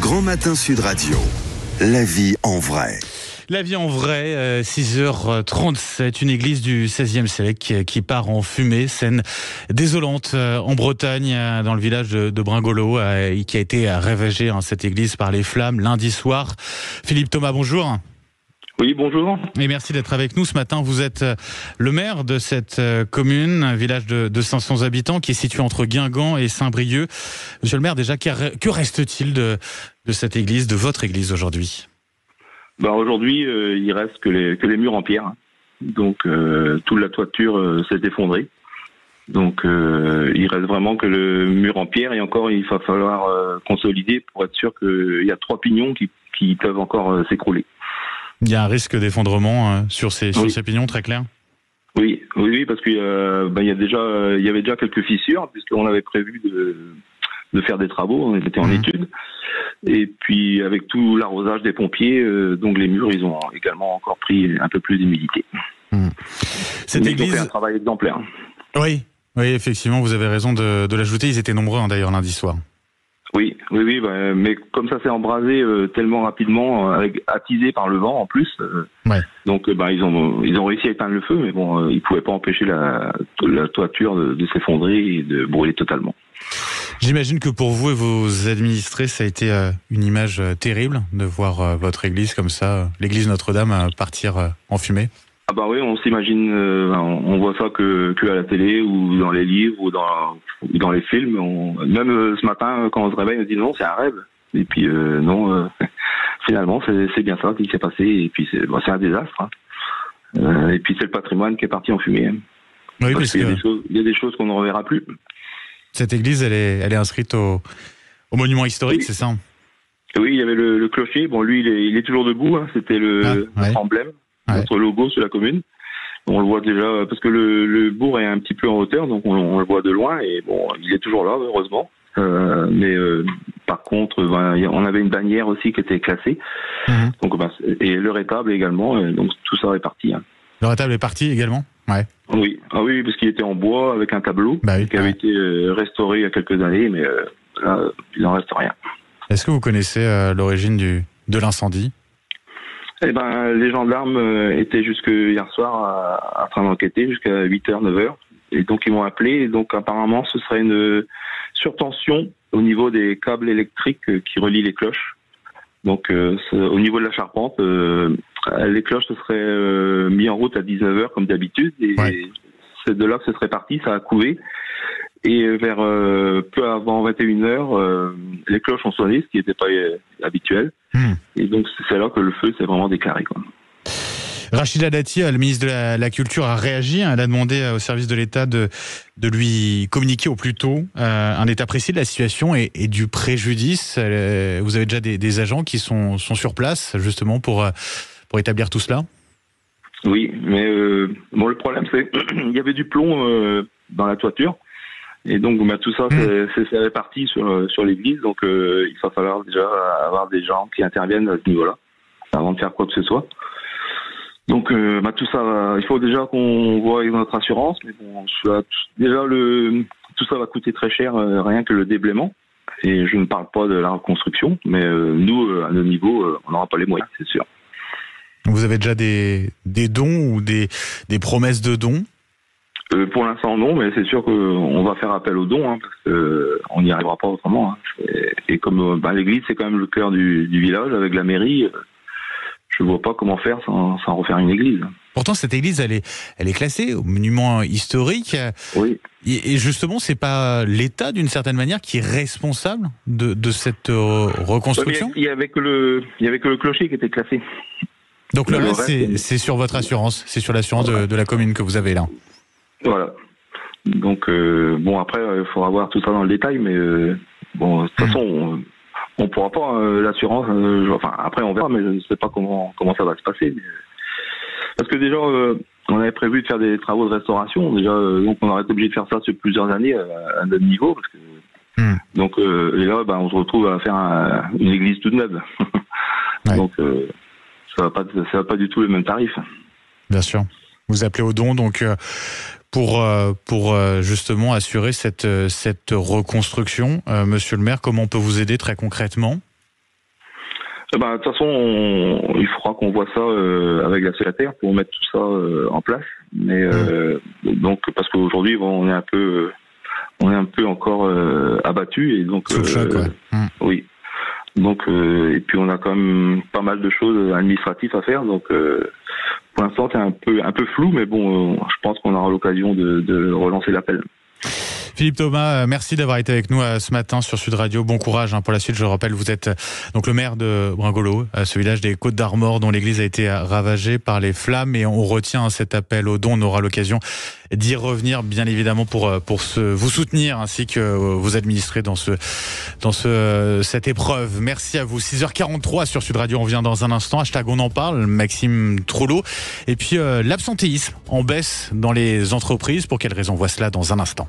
Grand Matin Sud Radio. La vie en vrai. La vie en vrai, 6h37, une église du XVIe siècle qui part en fumée, scène désolante en Bretagne, dans le village de Bringolo, qui a été ravagée, cette église, par les flammes lundi soir. Philippe Thomas, bonjour. Oui, bonjour. Et merci d'être avec nous ce matin. Vous êtes le maire de cette commune, un village de 500 habitants qui est situé entre Guingamp et Saint-Brieuc. Monsieur le maire, déjà, que reste-t-il de cette église, de votre église aujourd'hui ? Aujourd'hui, il reste que les murs en pierre. Donc, toute la toiture s'est effondrée. Donc, il reste vraiment que le mur en pierre. Et encore, il va falloir consolider pour être sûr qu'il y a 3 pignons qui peuvent encore s'écrouler. Il y a un risque d'effondrement sur ces pignons, très clair. Oui, parce qu'il y avait déjà quelques fissures, puisqu'on avait prévu de faire des travaux, on était en étude. Et puis, avec tout l'arrosage des pompiers, donc les murs, ils ont également encore pris un peu plus d'humidité. Cette église... Ils ont fait un travail exemplaire. Oui, effectivement, vous avez raison de l'ajouter. Ils étaient nombreux, d'ailleurs, lundi soir. Oui, mais comme ça s'est embrasé tellement rapidement, attisé par le vent en plus, donc ils ont réussi à éteindre le feu, mais bon, ils pouvaient pas empêcher la toiture de s'effondrer et de brûler totalement. J'imagine que pour vous et vos administrés, ça a été une image terrible de voir votre église comme ça, l'église Notre-Dame, partir en fumée. Ah oui, on s'imagine, on voit ça que à la télé ou dans les livres ou dans les films. Même ce matin, quand on se réveille, on se dit non, c'est un rêve. Et puis non, finalement, c'est bien ça qui s'est passé. Et puis c'est un désastre. Et puis c'est le patrimoine qui est parti en fumée. Oui, parce qu'il y a des choses qu'on ne reverra plus. Cette église, elle est inscrite au monument historique, c'est ça ? Oui, il y avait le clocher. Bon, lui, il est toujours debout. C'était notre emblème. Notre logo sur la commune. On le voit déjà, parce que le bourg est un petit peu en hauteur, donc on le voit de loin, et bon, il est toujours là, heureusement. Mais par contre, on avait une bannière aussi qui était classée, donc, et le rétable également, donc tout ça est parti. Le rétable est parti également ? Ouais. Oui, parce qu'il était en bois avec un tableau qui avait été restauré il y a quelques années, mais là, il n'en reste rien. Est-ce que vous connaissez l'origine de l'incendie ? Les gendarmes étaient jusque hier soir en train d'enquêter jusqu'à 8h, 9h. Et donc, ils m'ont appelé. Et donc, apparemment, ce serait une surtension au niveau des câbles électriques qui relient les cloches. Donc, au niveau de la charpente, les cloches se seraient mis en route à 19h comme d'habitude. Et c'est de là que ce serait parti. Ça a couvé. Et vers peu avant 21h, les cloches ont sonné, ce qui n'était pas habituel. Et donc c'est là que le feu s'est vraiment déclaré. Rachida Dati, le ministre de la Culture, a réagi. Elle a demandé au service de l'État de lui communiquer au plus tôt un état précis de la situation et du préjudice. Vous avez déjà des agents qui sont sur place justement pour établir tout cela ? Oui, mais le problème c'est qu'il y avait du plomb dans la toiture. Et donc tout ça c'est réparti sur l'église, donc il va falloir déjà avoir des gens qui interviennent à ce niveau-là avant de faire quoi que ce soit. Donc tout ça, il faut déjà qu'on voit avec notre assurance, mais bon, déjà tout ça va coûter très cher, rien que le déblaiement. Et je ne parle pas de la reconstruction, mais nous, à notre niveau, on n'aura pas les moyens, c'est sûr. Vous avez déjà des dons ou des promesses de dons ? Pour l'instant non, mais c'est sûr qu'on va faire appel aux dons, parce qu'on n'y arrivera pas autrement. Et comme l'église c'est quand même le cœur du village avec la mairie, je vois pas comment faire sans refaire une église. Pourtant cette église elle est classée au monument historique. Oui. Et justement c'est pas l'État d'une certaine manière qui est responsable de cette reconstruction. Il y avait que le clocher qui était classé. Donc le reste c'est sur votre assurance, c'est sur l'assurance de la commune que vous avez là. Voilà. Donc après il faudra voir tout ça dans le détail, mais de toute façon on pourra pas l'assurance. Après on verra, mais je ne sais pas comment ça va se passer. Parce que déjà on avait prévu de faire des travaux de restauration. Déjà donc on aurait été obligé de faire ça sur plusieurs années à notre niveau. Parce que, donc et là on se retrouve à faire une église toute neuve. Donc ça va pas du tout le même tarif. Bien sûr. Vous appelez au don donc pour justement assurer cette reconstruction. Monsieur le maire, comment on peut vous aider très concrètement ? De toute façon, il faudra qu'on voit ça avec la secrétaire pour mettre tout ça en place. Mais donc parce qu'aujourd'hui, on est un peu encore abattu et donc sous le choc, ouais. Oui. Donc et puis on a quand même pas mal de choses administratives à faire. Donc pour l'instant, c'est un peu flou, mais bon, je pense qu'on aura l'occasion de relancer l'appel. Philippe Thomas, merci d'avoir été avec nous ce matin sur Sud Radio. Bon courage pour la suite. Je le rappelle, vous êtes donc le maire de Bringolo, ce village des Côtes d'Armor dont l'église a été ravagée par les flammes. Et on retient cet appel aux dons. On aura l'occasion d'y revenir, bien évidemment, pour vous soutenir ainsi que vous administrer dans cette épreuve. Merci à vous. 6h43 sur Sud Radio. On revient dans un instant. # on en parle. Maxime Troulot. Et puis l'absentéisme en baisse dans les entreprises. Pour quelles raisons? On voit cela dans un instant.